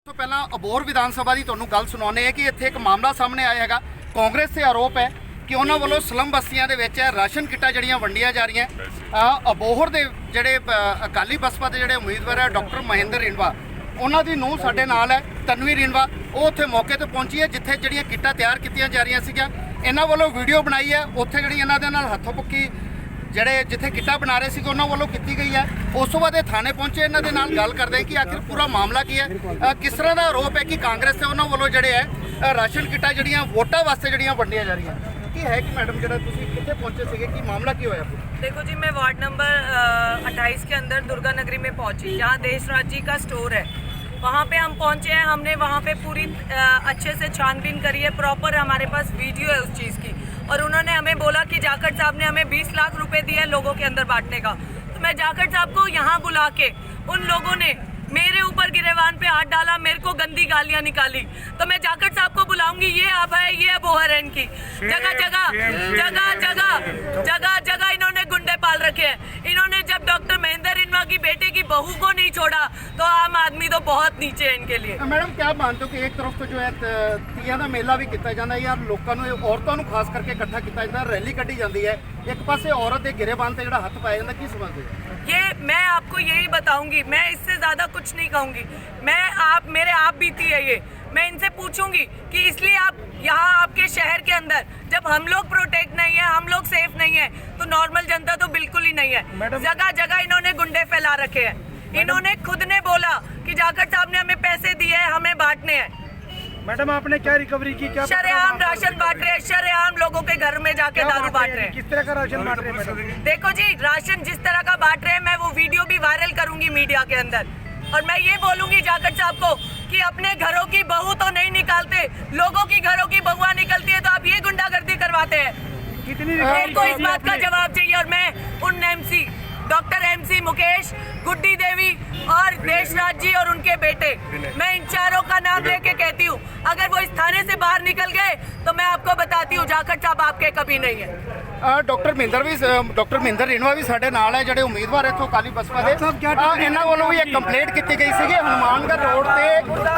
ਤੋਂ ਪਹਿਲਾਂ ਅਬੋਹਰ ਵਿਧਾਨ ਸਭਾ ਦੀ ਤੁਹਾਨੂੰ ਗੱਲ ਸੁਣਾਉਂਦੇ ਆ ਕਿ ਇੱਥੇ ਇੱਕ ਮਾਮਲਾ ਸਾਹਮਣੇ ਆਇਆ ਹੈਗਾ। ਕਾਂਗਰਸ ਤੇ ਆਰੋਪ ਹੈ ਕਿ ਉਹਨਾਂ ਵੱਲੋਂ ਸਲਮ ਬਸਤੀਆਂ ਦੇ ਵਿੱਚ ਰਾਸ਼ਨ ਕਿੱਟਾਂ ਜਿਹੜੀਆਂ ਵੰਡੀਆਂ ਜਾ ਰਹੀਆਂ। ਅਬੋਹਰ ਦੇ ਜਿਹੜੇ ਅਕਾਲੀ ਬਸਪਾ ਦੇ ਜਿਹੜੇ ਉਮੀਦਵਾਰ ਹੈ ਡਾਕਟਰ ਮਹਿੰਦਰ ਰਿੰਵਾ, ਉਹਨਾਂ ਦੀ ਨੂੰਹ ਸਾਡੇ ਨਾਲ ਹੈ ਤਨਵੀ ਰਿੰਵਾ, ਉਹ ਉੱਥੇ ਮੌਕੇ ਤੇ ਪਹੁੰਚੀ ਹੈ ਜਿੱਥੇ ਜਿਹੜੀਆਂ ਕਿੱਟਾਂ ਤਿਆਰ ਕੀਤੀਆਂ ਜਾ ਰਹੀਆਂ ਸੀਗੀਆਂ। ਇਹਨਾਂ ਵੱਲੋਂ ਵੀਡੀਓ ਬਣਾਈ ਹੈ, ਉੱਥੇ ਜਿਹੜੀ ਇਹਨਾਂ ਦੇ ਨਾਲ ਹੱਥੋਂ ਪੱਕੀ ਜਿਹੜੇ ਜਿੱਥੇ ਕਿੱਟਾਂ ਬਣਾ ਰਹੇ ਸੀ ਉਹਨਾਂ ਵੱਲੋਂ ਕੀਤੀ ਗਈ ਹੈ। ਉਸ ਤੋਂ ਬਾਅਦ ਇਹ ਥਾਣੇ ਪਹੁੰਚੇ, ਇਹਨਾਂ ਦੇ ਨਾਲ ਗੱਲ ਕਰਦੇ ਕਿ ਆਖਿਰ ਪੂਰਾ ਮਾਮਲਾ ਕੀ ਹੈ, ਕਿਸ ਤਰ੍ਹਾਂ ਦਾ ਆਰੋਪ ਹੈ ਕਿ ਕਾਂਗਰਸ ਤੇ ਉਹਨਾਂ ਵੱਲੋਂ ਜਿਹੜੇ ਹੈ ਰਾਸ਼ਨ ਕਿੱਟਾਂ ਜਿਹੜੀਆਂ ਵੋਟਾਂ ਵਾਸਤੇ ਜਿਹੜੀਆਂ ਵੰਡੀਆਂ ਜਾ ਰਹੀਆਂ। ਕੀ ਹੈ कि मैडम जरा तुसी कितने पहुंचे थे कि मामला क्या होया? देखो जी, मैं वार्ड नंबर 28 के अंदर दुर्गा नगरी में पहुंची, जहां देशराज जी का स्टोर है। वहां पे हम पहुंचे हैं। हमने वहां पे पूरी अच्छे से छानबीन करी है, प्रॉपर हमारे पास वीडियो है उस चीज़ की। और उन्होंने हमें बोला कि जाखड़ साहब ने हमें 20 लाख रुपए दिए हैं लोगों के अंदर बांटने का। तो मैं जाखड़ साहब को यहाँ बुला के उन लोगों ने मेरे ऊपर गिरेवान पे हाथ डाला, मेरे को गंदी गालियां निकाली। तो मैं जाखड़ साहब को बुलाऊंगी, ये अब है, ये अबोहर है इनकी। जगह जगह इन्होंने गुंडे पाल रखे हैं। इन्होंने जब डॉक्टर महेंद्र रिन्वा की बेटे की बहू को नहीं छोड़ा तो आम आदमी तो बहुत नीचे है इनके लिए। मैडम क्या मानते हो कि एक तरफ तो जो है तीया का मेला भी किया जाता है यार, लोगों को औरतों को खास करके इकट्ठा किया जाता है, रैली कढ़ी जाती है, एक पासे औरत के गिरेबान से जो हथ पाया जाता है, की समझते हो? ये मैं आपको यही बताऊंगी, मैं इससे ज्यादा कुछ नहीं कहूंगी। मेरे आप बीती है ये। मैं इनसे पूछूंगी कि इसलिए आप यहाँ आपके शहर के अंदर जब हम लोग प्रोटेक्ट नहीं है, हम लोग सेफ नहीं है, तो नॉर्मल जनता तो बिल्कुल ही नहीं है। जगह जगह इन्होंने गुंडे फैला रखे हैं। इन्होंने खुद ने बोला कि जाखड़ साहब ने हमें पैसे दिए हैं, हमें बांटने हैं। मैडम आपने क्या रिकवरी की? क्या शरेआम राशन बांट रहे हैं, शरेआम लोगों के घर में जाके दारू बांट रहे हैं। किस तरह का राशन बांट रहे हैं मैडम? देखो जी, राशन जिस तरह का बांट रहे हैं, मैं वो वीडियो भी वायरल करूंगी मीडिया के अंदर। और मैं ये बोलूंगी जाखड़ साहब को कि अपने घरों की बहू तो नहीं निकालते, लोगों की घरों की बहुआ निकलती है, तो आप ये गुंडागर्दी करवाते हैं। कितनी मेरे को इस बात का जवाब चाहिए। और मैं उन MC डॉक्टर MC मुकेश, गुड्डी देवी और देशराज जी और उनके बेटे, मैं इन चारों का नाम लेके कहती हूँ, अगर वो इस थाने से बाहर निकल गए तो मैं आपको बताती हूँ जाखड़ साहब आपके कभी नहीं है। डॉक्टर ਮਹਿੰਦਰ ਰਿੰਵਾ ਵੀ ਸਾਡੇ ਨਾਲ ਹੈ, ਜਿਹੜੇ ਉਮੀਦਵਾਰ ਇੱਥੋਂ ਅਕਾਲੀ ਬਸਪਾ ਦੇ। ਇਹਨਾਂ ਵੱਲੋਂ ਵੀ ਇੱਕ ਕੰਪਲੇਂਟ ਕੀਤੀ ਗਈ ਸੀਗੀ ਹਨੂਮਾਨਗੜ੍ਹ ਰੋਡ ਤੇ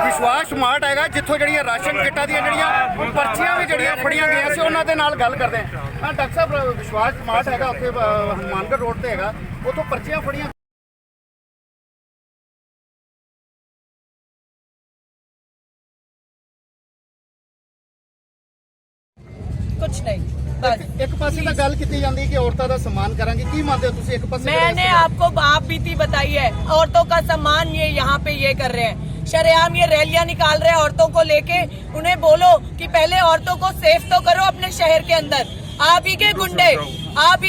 ਵਿਸ਼ਵਾਸ ਮਾਰਟ ਹੈਗਾ, ਜਿੱਥੋਂ ਜਿਹੜੀਆਂ ਰਾਸ਼ਨ ਕਿੱਟਾਂ ਦੀਆਂ ਜਿਹੜੀਆਂ ਪਰਚੀਆਂ ਵੀ ਜਿਹੜੀਆਂ ਫੜੀਆਂ ਗਈਆਂ ਸੀ, ਉਹਨਾਂ ਦੇ ਨਾਲ ਗੱਲ ਕਰਦੇ ਹਾਂ। ਡਾਕਟਰ ਸਾਹਿਬ, ਵਿਸ਼ਵਾਸ ਮਾਰਟ ਹੈਗਾ ਉੱਥੇ ਹਨੂਮਾਨਗੜ੍ਹ ਰੋਡ ਤੇ ਹੈਗਾ, ਉੱਥੋਂ ਪਰਚੀਆਂ ਫੜੀਆਂ कुछ नहीं, बस एक पासे ਤਾਂ ਗੱਲ ਕੀਤੀ ਜਾਂਦੀ ਕਿ ਔਰਤਾਂ ਦਾ सम्मान ਕਰਾਂਗੇ, ਕੀ ਮੰਨਦੇ ਹੋ ਤੁਸੀਂ? एक पासे मैंने आपको आप बीती बताई है, औरतों का सम्मान ये यहाँ पे ये कर रहे हैं, शरेआम ये रैलियां निकाल रहे हैं औरतों को लेके। उन्हें बोलो कि पहले औरतों को सेफ तो करो अपने शहर के अंदर। आप ही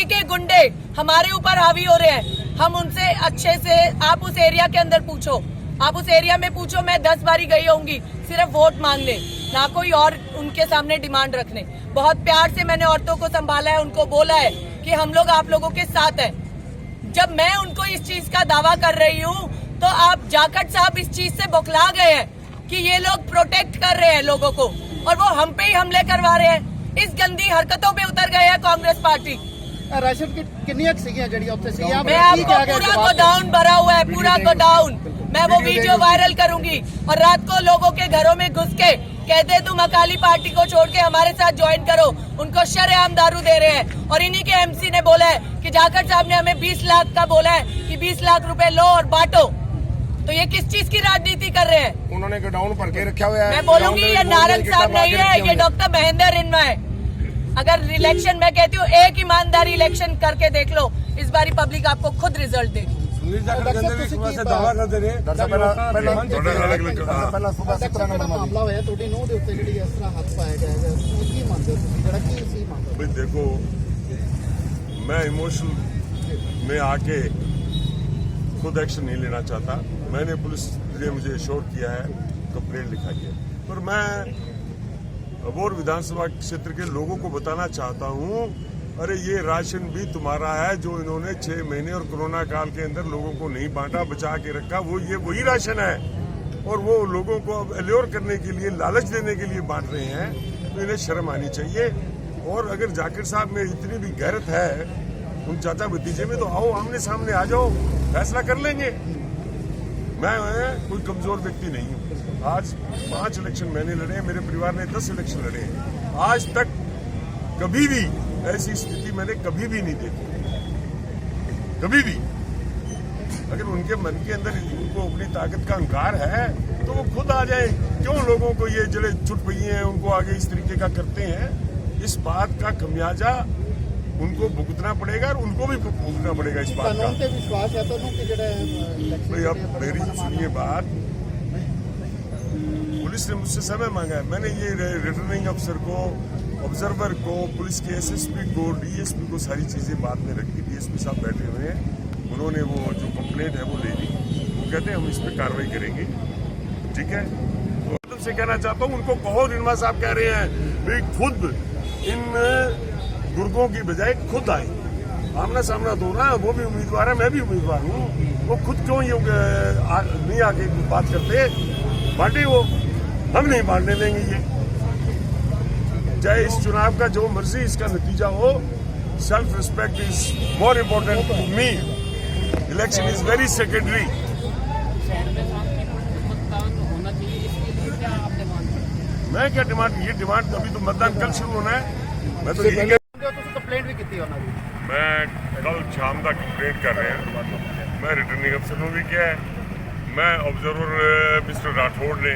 के गुंडे हमारे ऊपर हावी हो रहे हैं। हम उनसे अच्छे से, आप उस एरिया के अंदर पूछो, आप उस एरिया में पूछो, मैं 10 बारी गई होंगी, सिर्फ वोट मांगने, ना कोई और उनके सामने डिमांड रखने। बहुत प्यार से मैंने औरतों को संभाला है, उनको बोला है कि हम लोग आप लोगों के साथ हैं। जब मैं उनको इस चीज का दावा कर रही हूँ तो आप जाखड़ साहब इस चीज से बौखला गए हैं कि ये लोग प्रोटेक्ट कर रहे हैं लोगों को, और वो हम पे ही हमले करवा रहे हैं। इस गंदी हरकतों पे उतर गए हैं कांग्रेस पार्टी। राशन की कितनी सीगियां जड़ी उत्थे सी? मैं आपको पूरा गोडाउन भरा हुआ है, पूरा गोडाउन। मैं वो वीडियो वायरल करूंगी और रात को लोगों के घरों में घुस के कहते तुम अकाली पार्टी को छोड़ के हमारे साथ ज्वाइन करो। उनको शरेआम दारू दे रहे हैं। और इन्हीं के MC ने बोला है कि जाखड़ साहब ने हमें 20 लाख का बोला है कि 20 लाख रुपए लो और बांटो। तो ये किस चीज की राजनीति कर रहे हैं? उन्होंने गोडाउन भर के रखा हुआ है। मैं बोलूंगी ये नारंग साहब नहीं है, ये डॉक्टर महेंद्र रिन्वा है। अगर इलेक्शन, मैं कहती हूँ एक ईमानदारी इलेक्शन करके देख लो, इस बारी पब्लिक आपको खुद रिजल्ट देगी। दावा कर दे रहे मामला होया ਤੁਹਾਡੀ ਨੂੰਹ ਦੇ ਉੱਤੇ ਜਿਹੜੀ ਇਸ ਤਰ੍ਹਾਂ ਹੱਥ ਪਾਇਆ ਗਿਆ ਹੈ, ਕੀ ਮੰਨਦੇ ਹੋ ਜਿਹੜਾ ਕੀ ਸੀ ਮੰਨਦੇ? भाई देखो, मैं इमोशनल में आके खुद एक्शन नहीं लेना चाहता। मैंने पुलिस ने मुझे एश्योर किया है, कंप्लेंट लिखाई है, पर मैं अबोहर विधानसभा क्षेत्र के लोगों को बताना चाहता हूँ, अरे ये राशन भी तुम्हारा है जो इन्होंने 6 महीने और कोरोना काल के अंदर लोगों को नहीं बांटा, बचा के रखा, वो ये वही राशन है। और वो लोगों को अब एल्योर करने के लिए, लालच देने के लिए बांट रहे हैं, तो इन्हें शर्म आनी चाहिए। और अगर जाकिर साहब में इतनी भी गैरत है उन चाचा भतीजे में, तो आओ आमने सामने आ जाओ, फैसला कर लेंगे। मैं कोई कमजोर व्यक्ति नहीं हूँ। आज 5 इलेक्शन मैंने लड़े हैं, मेरे परिवार ने 10 इलेक्शन लड़े हैं। आज तक कभी भी ऐसी स्थिति मैंने कभी भी नहीं देखी, कभी भी। अगर उनके मन के अंदर उनको अपनी ताकत का अहंकार है तो वो खुद आ जाए। क्यों लोगों को ये जड़े चुटपुइये हैं उनको आगे इस तरीके का करते हैं? इस बात का खमियाजा उनको भुगतना पड़ेगा और उनको भी भुगतना पड़ेगा इस बात का। विश्वास है भाई अब मेरी सुनिए बात, पुलिस ने मुझसे समय मांगा है। मैंने ये रिटर्निंग अफसर को, ऑब्जर्वर को, पुलिस के एसएसपी को, डीएसपी को सारी चीजें बात में रखी। डीएसपी साहब बैठे हुए हैं, उन्होंने वो जो कंप्लेंट है वो ले ली। वो कहते हैं हम इस पर कार्रवाई करेंगे, ठीक है। तो तुमसे कहना चाहता हूँ, उनको कहो, रिनमा साहब कह रहे हैं भाई खुद इन गुर्गों की बजाय खुद आए, आमना सामना दो ना। वो भी उम्मीदवार है, मैं भी उम्मीदवार हूँ। वो खुद क्यों ये नहीं आके बात करते? बांटे वो, हम नहीं बांटने देंगे ये। चाहे इस चुनाव का जो मर्जी इसका नतीजा हो, self respect is more important to me. Election is very secondary. मैं क्या डिमांड, ये डिमांड अभी तो मतदान कल शुरू होना है। मैं तो यही कंप्लेंट भी की होना। मैं कल शाम तक कंप्लेंट कर रहे हैं। मैं रिटर्निंग अफसर ने भी किया है। मैं ऑब्जर्वर मिस्टर राठौड़ ने,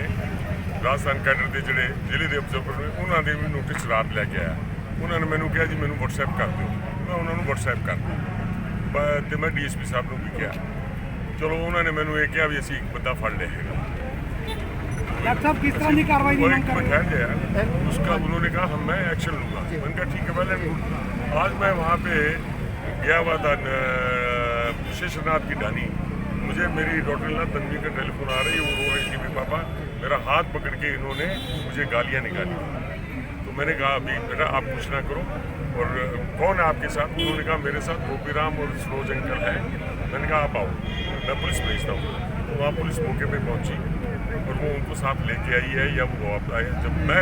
राजस्थान कैडर के ਜਿਹੜੇ ਜ਼ਿਲ੍ਹੇ ਦੇ ऑब्जर्वर ਨੇ, ਉਹਨਾਂ ਦੇ ਵੀ ਨੋਟਿਸ ਰਾਤ ਲੈ ਕੇ ਆਇਆ। ਉਹਨਾਂ ਨੇ ਮੈਨੂੰ ਕਿਹਾ ਜੀ ਮੈਨੂੰ WhatsApp ਕਰ ਦਿਓ। ਮੈਂ ਉਹਨਾਂ ਨੂੰ WhatsApp ਕਰ ਦਿੱਤਾ ਤੇ ਮੈਂ ਡੀਐਸਪੀ ਸਾਹਿਬ ਨੂੰ ਵੀ ਕਿਹਾ। ਚਲੋ ਉਹਨਾਂ ਨੇ ਮੈਨੂੰ ਇਹ ਕਿਹਾ ਵੀ ਅਸੀਂ ਇੱਕ ਬੰਦਾ ਫੜ ਲਿਆ ਹੈਗਾ। डॉक्टर साहब किस तरह की कार्रवाई की मांग कर रहे हैं? ठहर गया उसका, उन्होंने कहा मैं एक्शन लूंगा। मैंने कहा ठीक है, पहले आज मैं वहाँ पे गया हुआ था शेषनाथ की ढानी। मुझे मेरी डॉटर ला तन्वी का टेलीफोन आ रही है, वो रो रही थी मेरे पापा, मेरा हाथ पकड़ के इन्होंने मुझे गालियाँ निकाली। तो मैंने कहा अभी बेटा आप कुछ ना करो, और कौन है आपके साथ? उन्होंने कहा मेरे साथ गोपीराम और सरोज अंकल है। मैंने कहा आप आओ, मैं पुलिस भेजता हूँ। तो वहाँ पुलिस मौके पे पहुँची और वो उनको साथ लेके आई है या वो वापस आए। जब मैं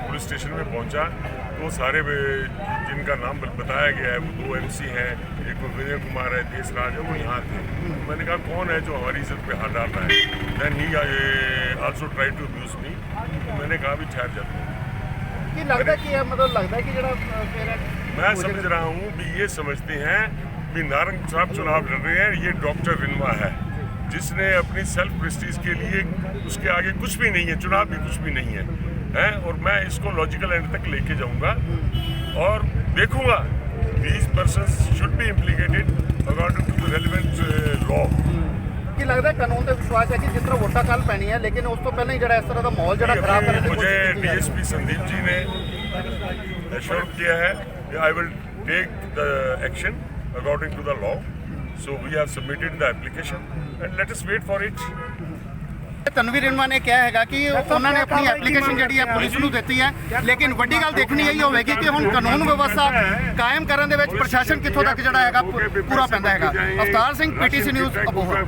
पुलिस स्टेशन में पहुँचा तो सारे जिनका नाम बताया गया है, वो 2 MC हैं, एक विजय कुमार है, देशराज है, वो यहाँ थे। मैंने कहा कौन है जो हमारी इज्जत पे हाथ डाल रहा है? Then he also try to abuse me. मैंने कहा भी ठहर जाते हैं। लगता है कि मतलब लगता है कि जरा मैं समझ रहा हूँ भी ये समझते हैं भी नारंग साहब चुनाव लड़ रहे हैं, ये डॉक्टर रिनमा है जिसने अपनी सेल्फ प्रेस्टीज के लिए, उसके आगे कुछ भी नहीं है, चुनाव भी कुछ भी नहीं है, हैं? और मैं इसको लॉजिकल एंड तक लेके जाऊंगा और देखूंगा these persons should be implicated according to the relevant law। ਕੀ ਲੱਗਦਾ ਕਾਨੂੰਨ ਤੇ ਵਿਸ਼ਵਾਸ ਹੈ ਕਿ ਜਿਸ ਤਰ੍ਹਾਂ ਵੋਟਾਂ ਕੱਲ ਪੈਣੀ ਹੈ, ਲੇਕਿਨ ਉਸ ਤੋਂ ਪਹਿਲਾਂ ਹੀ ਜਿਹੜਾ ਇਸ ਤਰ੍ਹਾਂ ਦਾ ਮਾਹੌਲ ਜਿਹੜਾ ਖਰਾਬ ਕਰਨ ਦੀ मुझे कोशिश की जा रही है। डीएसपी संदीप जी ने एश्योर किया है कि I will take the action according to the law. So we have submitted the application and let us wait for it। Tanveer ਰਿनमा ਨੇ ਕਿਹਾ ਹੈਗਾ ਕਿ ਉਹਨਾਂ ਨੇ ਆਪਣੀ ਐਪਲੀਕੇਸ਼ਨ ਜਿਹੜੀ ਹੈ ਪੁਲਿਸ ਨੂੰ ਦਿੱਤੀ ਹੈ, ਲੇਕਿਨ ਵੱਡੀ ਗੱਲ ਦੇਖਣੀ ਇਹੀ ਹੋਵੇਗੀ ਕਿ ਹੁਣ ਕਾਨੂੰਨ ਵਿਵਸਥਾ ਕਾਇਮ ਕਰਨ ਦੇ ਵਿੱਚ ਪ੍ਰਸ਼ਾਸਨ ਕਿੱਥੋਂ ਤੱਕ ਜਿਹੜਾ ਹੈਗਾ ਪੂਰਾ ਪੈਂਦਾ ਹੈਗਾ। Avtar Singh, PTC news, Abohar.